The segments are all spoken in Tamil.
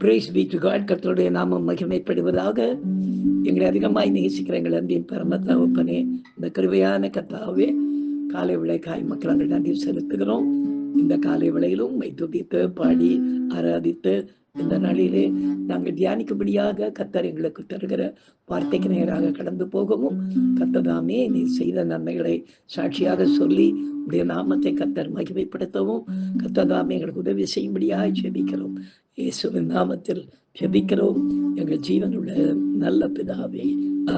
Brace B to God. கர்த்தருடைய நாமம் மகிமைப்படுவதாக. எங்களை அதிகமாய் நேசிக்கிற எங்கள் அன்பின் பரம தகப்பனே, இந்த கிருபையான கர்த்தாவே, காலை விளைக்காய் மக்கள் நன்றி செலுத்துகிறோம். இந்த காலை விளையிலும் துதித்து பாடி ஆராதித்து இந்த நாளிலே நாங்கள் தியானிக்கும்படியாக கர்த்தர் எங்களுக்கு தருகிற வார்த்தைக்கு நேராக கடந்து போகவும், கர்த்ததாமே நீ செய்த நன்மைகளை சாட்சியாக சொல்லி உடைய நாமத்தை கர்த்தர் மகிமைப்படுத்தவும் கர்த்ததாமே எங்களுக்கு உதவி செய்யும்படியாக ஜெபிக்கிறோம். இயேசுவின் நாமத்தில் ஜெபிக்கிறோம் எங்கள் ஜீவனுள்ள நல்ல பிதாவே.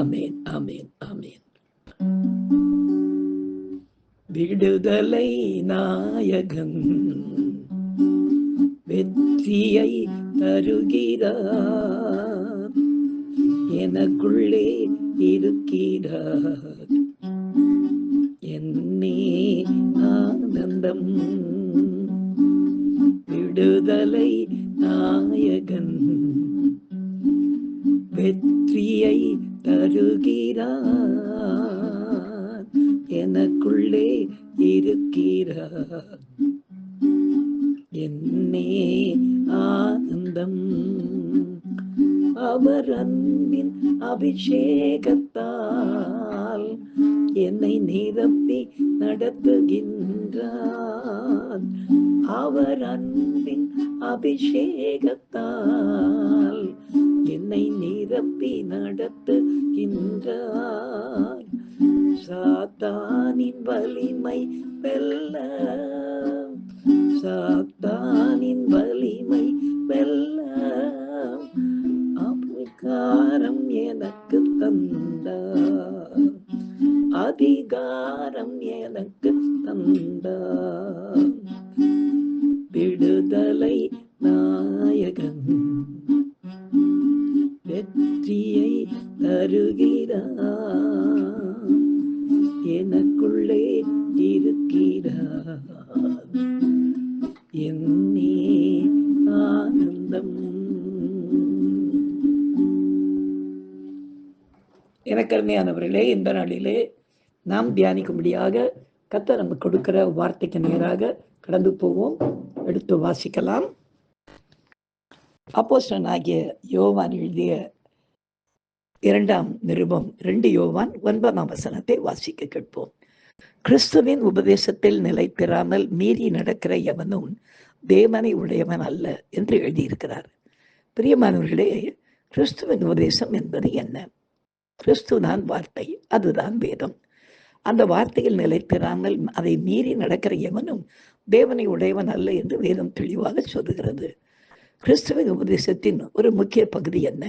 ஆமேன், ஆமேன், ஆமேன். விடுதலை நாயகன் வெற்றியை தருகிறார், எனக்குள்ளே இருக்கிறார், என்னே ஆனந்தம். விடுதலை நாயகன் வெற்றியை தருகிறார், எனக்குள்ளே இருக்கிறார், என்னே ஆனந்தம். அவர் அன்பின் அபிஷேகத்தால் என்னை நிரப்பி நடத்துகின்றார். அவர் அன்பின் அபிஷேகத்தால் என்னை நிரப்பி நடத்துகின்றார். சாத்தானின் வலிமை வெல்ல, சாத்தானின் வலிமை வெல்ல அதிகாரம் எனக்கு தந்தார், அதிகாரம் எனக்கு தந்தார். விடுதலை நாயகன் வெற்றியை தருகிறார், எனக்குள்ளே இருக்கிறார், என்னே ஆனந்தம். எனக்கு அருமையானவர்களே, இந்த நாளிலே நாம் தியானிக்கும்படியாக கர்த்தர் நமக்கு கொடுக்கிற வார்த்தைக்கு நேராக கடந்து போவோம். எடுத்து வாசிக்கலாம். அப்போஸ்தலனாகிய யோவான் எழுதிய 2ஆம் நிருபம் 2 யோவான் 9ஆம் வசனத்தை வாசிக்க கேட்போம். கிறிஸ்துவின் உபதேசத்தில் நிலை பெறாமல் மீறி நடக்கிற எவனும் தேவனை உடையவன் அல்ல என்று எழுதியிருக்கிறார். பிரியமானவர்களே, கிறிஸ்துவின் உபதேசம் என்பது என்ன? கிறிஸ்து தான் வார்த்தை, அதுதான் வேதம். அந்த வார்த்தையில் நிலை பெறாமல் அதை மீறி நடக்கிற எவனும் தேவனை உடையவன் அல்ல என்று வேதம் தெளிவாக சொல்லுகிறது. கிறிஸ்துவின் உபதேசத்தின் ஒரு முக்கிய பகுதி என்ன?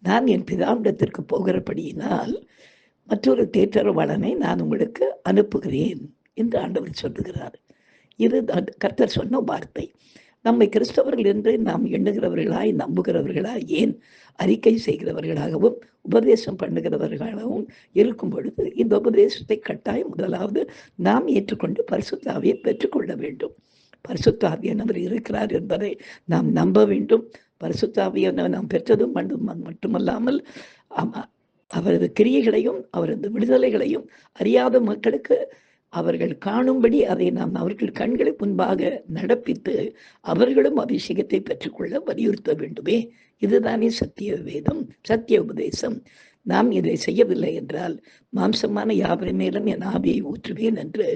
நான் என் பிதாவிடத்திற்கு போகிறபடியினால் மற்றொரு தேற்றரவாளனை நான் உங்களுக்கு அனுப்புகிறேன் என்று ஆண்டவர் சொல்லுகிறார். இது கர்த்தர் சொன்ன வார்த்தை. நம்மை கிறிஸ்தவர்கள் என்று நாம் எண்ணுகிறவர்களாய், நம்புகிறவர்களாய், ஏன் அறிக்கை செய்கிறவர்களாகவும் உபதேசம் பண்ணுகிறவர்களாகவும் இருக்கும் பொழுது இந்த உபதேசத்தை கட்டாயம் முதலாவது நாம் ஏற்றுக்கொண்டு பரிசுத்த ஆவியை பெற்றுக்கொள்ள வேண்டும். பரிசுத்த ஆவியானவர் இருக்கிறார் என்பதை நாம் நம்ப வேண்டும். பரிசுத்த ஆவியானவர் நாம் பெற்றதும் மட்டுமல்லாமல் அவரது கிரியைகளையும் அவரது விடுதலைகளையும் அறியாத மக்களுக்கு அவர்கள் காணும்படி அதை நாம் அவர்கள் கண்களுக்கு முன்பாக நடப்பித்து அவர்களும் அபிஷேகத்தை பெற்றுக்கொள்ள வலியுறுத்த வேண்டுமே. இதுதானே சத்திய வேதம், சத்திய உபதேசம். நாம் இதை செய்யவில்லை என்றால் மாம்சமான யாவரை மேலும் என் ஆவியை ஊற்றுவேன் என்று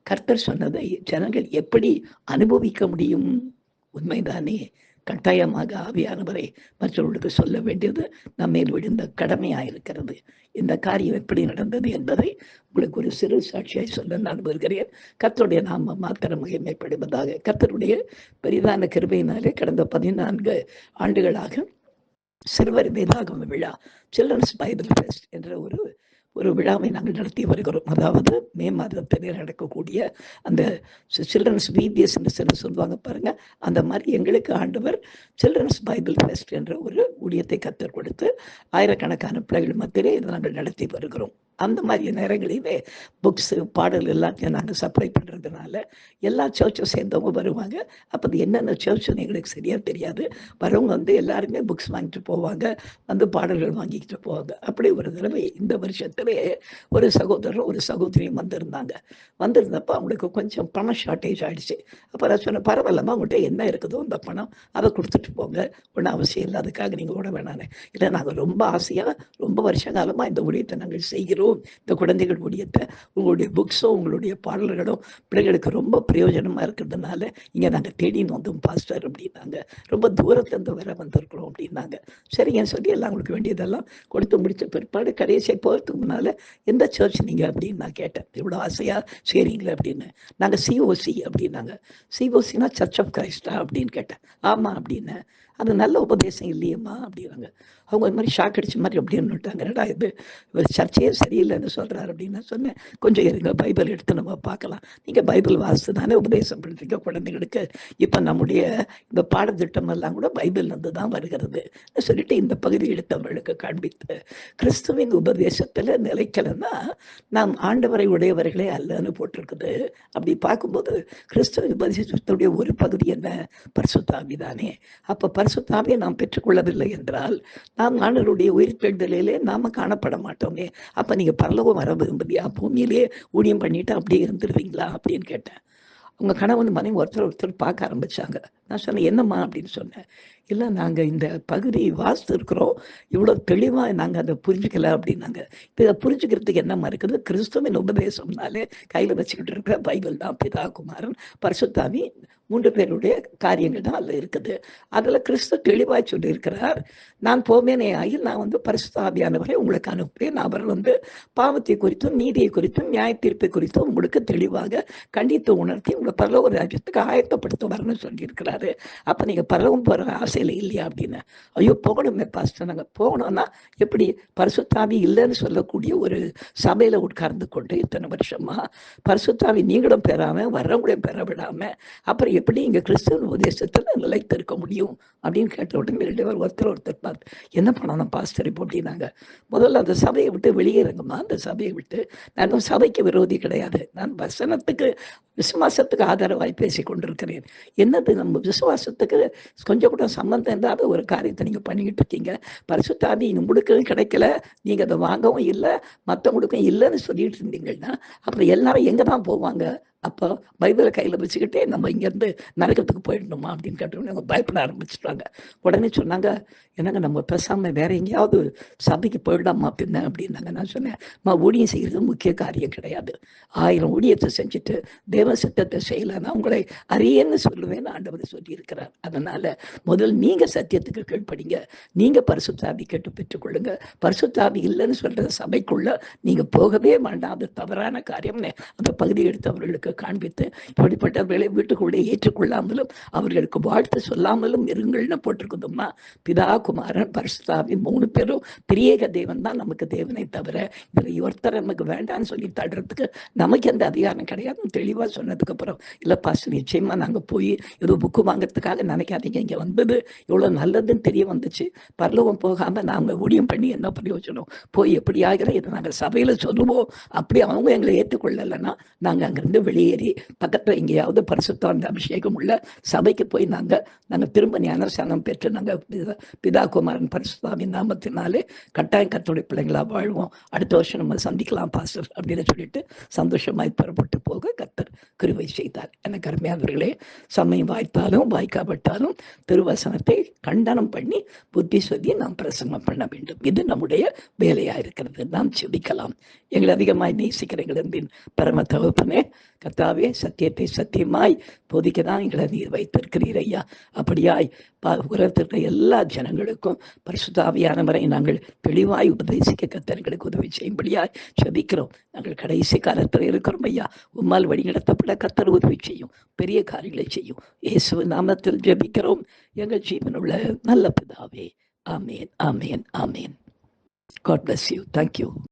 கர்த்தர் சொன்னதை ஜனங்கள் எப்படி அனுபவிக்க முடியும்? உண்மைதானே? கட்டாயமாக ஆவியானவரை மற்றவர்களுக்கு சொல்ல வேண்டியது நம்மேல் விழுந்த கடமையாயிருக்கிறது. இந்த காரியம் எப்படி நடந்தது என்பதை உங்களுக்கு ஒரு சிறு சாட்சியாய் சொல்ல நான் வருகிறேன். கர்த்தருடைய நாம மாத்திரம் மகிமைப்படுவதாக. கர்த்தருடைய பெரிதான கிருபையினாலே கடந்த 14 ஆண்டுகளாக சிறுவர் வேதாகம விழா, சில்ட்ரன்ஸ் பைபிள் ஃபெஸ்ட் என்ற ஒரு விழாவை நாங்கள் நடத்தி வருகிறோம். அதாவது மே மாதத்தில் நடக்கக்கூடிய அந்த சில்ட்ரன்ஸ் VBS என்று சொல்லுவாங்க பாருங்க, அந்த மாதிரி எங்களுக்கு ஆண்டவர் சில்ட்ரன்ஸ் பைபிள் ஃபெஸ்ட் என்ற ஒரு ஊழியத்தை கற்றுக் கொடுத்து ஆயிரக்கணக்கான பிள்ளைகள் மத்தியிலே இதை நாங்கள் நடத்தி வருகிறோம். அந்த மாதிரி நேரங்களிலே புக்ஸு, பாடல் எல்லாத்தையும் நாங்கள் சப்ளை பண்ணுறதுனால எல்லா சர்ச்சும் சேர்ந்தவங்க வருவாங்க. அப்போ அது என்னென்ன சர்ச்சுன்னு எங்களுக்கு சரியாக தெரியாது. வரவங்க எல்லாருமே புக்ஸ் வாங்கிட்டு போவாங்க, பாடல்கள் வாங்கிக்கிட்டு போவாங்க. அப்படி ஒரு தடவை இந்த வருஷத்தில் மாதத்திலே ஒரு சகோதரரும் ஒரு சகோதரியும் வந்திருந்தாங்க. வந்திருந்தப்போ அவங்களுக்கு கொஞ்சம் பணம் ஷார்ட்டேஜ் ஆகிடுச்சு. அப்போ நான் சொன்னேன், பரவாயில்லம்மா உங்கள்கிட்ட என்ன இருக்குதோ அந்த பணம் அதை கொடுத்துட்டு போங்க, ஒன்றும் அவசியம் இல்லை, அதுக்காக நீங்கள் விட வேணானே. இல்லை, நாங்கள் ரொம்ப ஆசையாக ரொம்ப வருஷ காலமாக இந்த ஊழியத்தை நாங்கள் செய்கிறோம், இந்த குழந்தைகள் ஊழியத்தை, உங்களுடைய புக்ஸோ உங்களுடைய பாடல்களும் பிள்ளைகளுக்கு ரொம்ப பிரயோஜனமாக இருக்கிறதுனால இங்கே நாங்கள் தேடின்னு வந்தோம் பாஸ்டர் அப்படின்னாங்க. ரொம்ப தூரத்துலேருந்து வர வந்திருக்கிறோம் அப்படின்னாங்க. சரிங்கன்னு சொல்லி எல்லாம் உங்களுக்கு வேண்டியதெல்லாம் கொடுத்து முடித்த பிற்பாடு கடைசியாக போகிறதுக்கு முன்னால் எந்த சர்ச் நீங்கள் அப்படின்னு நான் கேட்டேன். இவ்வளோ ஆசையாக சரிங்களே அப்படின்னு. நாங்கள் சிஓசி அப்படின்னாங்க. சிஓசினா சர்ச் ஆஃப் கிரைஸ்டா அப்படின்னு கேட்டேன். ஆமாம் அப்படின்னு. அது நல்ல உபதேசம் இல்லையம்மா அப்படின்னாங்க. அவங்க இது மாதிரி ஷாக் அடிச்ச மாதிரி அப்படின்னு விட்டாங்க. என்னடா இது சர்ச்சையே சரியில்லைன்னு சொல்கிறாரு அப்படின்னு நான் சொன்னேன். கொஞ்சம் இருங்க, பைபிள் எடுத்து நம்ம பார்க்கலாம். நீங்கள் பைபிள் வாசித்து தானே உபதேசம் பண்ணுறீங்க குழந்தைங்களுக்கு. இப்போ நம்முடைய இந்த பாடத்திட்டம் எல்லாம் கூட பைபிள்லேருந்து தான் வருகிறது சொல்லிட்டு இந்த பகுதி எடுத்தவர்களுக்கு காண்பித்து, கிறிஸ்துவின் உபதேசத்தில் நிலைக்கலைன்னா நாம் ஆண்டவரை உடையவர்களே அல்லன்னு போட்டிருக்குது. அப்படி பார்க்கும்போது கிறிஸ்துவின் உபதேசத்துடைய ஒரு பகுதி என்ன? பரிசுத்த தானே. அப்போ பரிசுத்த ஆவியை நாம் பெற்றுக்கொள்ளவில்லை என்றால் நாம் ஆண்டவருடைய உயிர்த்தெழுதலிலே நாம காணப்பட மாட்டோமே. அப்ப நீங்க பரலோகம் வர விரும்புதியா? பூமியிலேயே ஊழியம் பண்ணிட்டு அப்படியே இருந்துருவீங்களா அப்படின்னு கேட்டேன். அவங்க கணவன் மனைவி ஒருத்தர் பார்க்க ஆரம்பிச்சாங்க. நான் சொன்னேன், என்னம்மா அப்படின்னு சொன்னேன். இல்லை, நாங்கள் இந்த பகுதி வாஸ்து இருக்கிறோம், இவ்வளோ தெளிவாக நாங்கள் அதை புரிஞ்சுக்கல அப்படின்னாங்க. இப்போ இதை புரிஞ்சுக்கிறதுக்கு என்னம்மா இருக்குது? கிறிஸ்துவின் உபதேசம்னாலே கையில் வச்சுக்கிட்டு இருக்கிற பைபிள் தான். பிதா, குமாரன், பரிசுத்தாவி 3 பேருடைய காரியங்கள் தான் அதில் இருக்குது. அதில் கிறிஸ்து தெளிவாக சொல்லியிருக்கிறார், நான் போமேனே ஆகில் நான் பரிசுத்த ஆவியானவரை உங்களுக்கு அனுப்புகிறேன். அவர் பாவத்தை குறித்தும் நீதியை குறித்தும் நியாய தீர்ப்பை குறித்தும் உங்களுக்கு தெளிவாக கண்டித்து உணர்த்தி உங்களை பரலோக ராஜ்யத்துக்கு ஆயத்தப்படுத்துவார்னு சொல்லியிருக்கிறாரு. அப்போ நீங்கள் பரலோகம் போகிற ஆசையில் இல்லையா அப்படின்னு. ஐயோ, போகணுமே பாஸ்டர். நாங்கள் போகணும்னா எப்படி? பரிசுத்தாவி இல்லைன்னு சொல்லக்கூடிய ஒரு சபையில் உட்கார்ந்து கொண்டு இத்தனை வருஷமா பரிசுத்தாவி நீங்களும் பெறாமல் வர்றவங்களையும் பெற விடாமல் அப்புறம் எப்படி இங்கே கிறிஸ்துவ உபதேசத்தில் நிலைத்திருக்க முடியும் அப்படின்னு கேட்ட உடனே 2 பேர் ஒருத்தர் பார்த்து, என்ன பண்ணணும் பாஸ்டர் இப்போ அப்படின்னாங்க. முதல்ல அந்த சபையை விட்டு வெளியேறுங்கம்மா. அந்த சபையை விட்டு, நான் சபைக்கு விரோதி கிடையாது, நான் வசனத்துக்கு விசுவாசத்துக்கு ஆதரவாய் பேசி கொண்டிருக்கிறேன். என்னது நம்ம விசுவாசத்துக்கு கொஞ்சம் கூட சம்பந்தம் இல்லாத ஒரு காரியத்தை நீங்கள் பண்ணிக்கிட்டு இருக்கீங்க. பரிசுத்த ஆவி உங்களுக்கும் கிடைக்கல, நீங்கள் அதை வாங்கவும் இல்லை, மற்றவங்களுக்கும் இல்லைன்னு சொல்லிட்டு இருந்தீங்கன்னா அப்புறம் எல்லாரும் எங்கே தான் போவாங்க? அப்போ பைபிளை கையில் வச்சுக்கிட்டே நம்ம இங்கேருந்து நரகத்துக்கு போயிடணுமா அப்படின்னு கேட்டோன்னே அவங்க பயப்பட ஆரம்பிச்சுட்டாங்க. உடனே சொன்னாங்க, என்னங்க நம்ம பேசாமல் வேற எங்கேயாவது சபைக்கு போயிடலாமா பின்ன அப்படின்னாங்க. நான் சொன்னேன், ஊழியம் செய்கிறது முக்கிய காரியம் கிடையாது. 1000 ஊழியத்தை செஞ்சுட்டு தேவ சித்தத்தை செய்யலைன்னா உங்களை அறியன்னு சொல்லுவேன்னு ஆண்டவர் சொல்லியிருக்கிறார். அதனால முதல் நீங்கள் சத்தியத்துக்கு கீழ்ப்படிங்க, நீங்கள் பரிசுத்தாவி கேட்டு பெற்றுக்கொள்ளுங்க. பரிசுத்தாவி இல்லைன்னு சொல்கிற சபைக்குள்ள நீங்கள் போகவே வேண்டாம், அது தவறான காரியம்னு அந்த பகுதி எடுத்தவர்களுக்கு காண்பித்து, இப்படிப்பட்ட வேலை வீட்டுக்குள்ளே ஏற்றுக்கொள்ளாமலும் அவர்களுக்கு வாழ்த்து சொல்லாமலும் இருங்கள்னு போட்டிருக்குதும்மா. பிதா, குமாரன், பரிசுத்தாவி 3 பேரும் திரியேக தேவன் தான் நமக்கு தேவனை தவிர இதில் ஒருத்தர் நமக்கு வேண்டான்னு சொல்லி தடுறதுக்கு நமக்கு எந்த அதிகாரம் கிடையாதுன்னு தெளிவாக சொன்னதுக்கு அப்புறம், இல்லை பாஸ்டர் நிச்சயமா நாங்கள் போய் ஏதோ புக்கு வாங்கிறதுக்காக நினைக்காதீங்க, இங்கே வந்தது எவ்வளோ நல்லதுன்னு தெரிய வந்துச்சு. பரலோகம் போகாமல் நாங்கள் ஊழியம் பண்ணி என்ன பிரயோஜனம்? போய் எப்படி ஆகிற இதை நாங்கள் சபையில் சொல்லுவோம். அப்படி அவங்க எங்களை ஏற்றுக்கொள்ளலைன்னா நாங்கள் அங்கேருந்து வெளியேறி பக்கத்தில் எங்கேயாவது பரிசுத்தாந்த அபிஷேகம் உள்ள சபைக்கு போய் நாங்கள் திரும்ப ஞானஸ்நானம் பெற்று நாங்கள் பிதா, குமாரன், பரிசுத்தாவின் நாமத்தினாலே கட்டாயம் கர்த்தருடைய பிள்ளைங்களா வாழ்வோம். அடுத்த வருஷம் நம்ம சந்திக்கலாம் பாஸ்டர் அப்படின்னு சொல்லிட்டு சந்தோஷமாய் புறப்பட்டு போக கர்த்தர் கிருபை செய்தார். எனக்கு அருமையானவர்களே, சமயம் வாய்த்தாலும் வாய்க்காப்பட்டாலும் திருவசனத்தை கண்டனம் பண்ணி புத்தி சொல்லி நாம் பிரசங்கம் பண்ண வேண்டும். இது நம்முடைய வேலையா இருக்கிறது. நாம் செபிக்கலாம். எங்களை அதிகமாய் நேசிக்கிற எங்களின் பரம தகப்பனே, கர்த்தாவே, சத்தியத்தை சத்தியமாய் போதிக்க தான் எங்களை நீர் வைத்திருக்கிறீர் ஐயா. அப்படியாய் உலகத்திற்கு எல்லா ஜனங்களுக்கும் பரிசுத்த ஆவியானவரை நாங்கள் தெளிவாய் உபதேசிக்க கர்த்தர்களுக்கு உதவி செய்யும்படியாய் ஜெபிக்கிறோம். நாங்கள் கடைசி காலத்தில் இருக்கிறோம் ஐயா. உம்மால் வழிநடத்தப்பட கர்த்தர் உதவி செய்யும், பெரிய காரியங்களை செய்யும். இயேசுவின் நாமத்தில் ஜெபிக்கிறோம் எங்கள் ஜீவனுள்ள நல்ல பிதாவே. ஆமேன், ஆமேன், ஆமேன். God bless you. Thank you.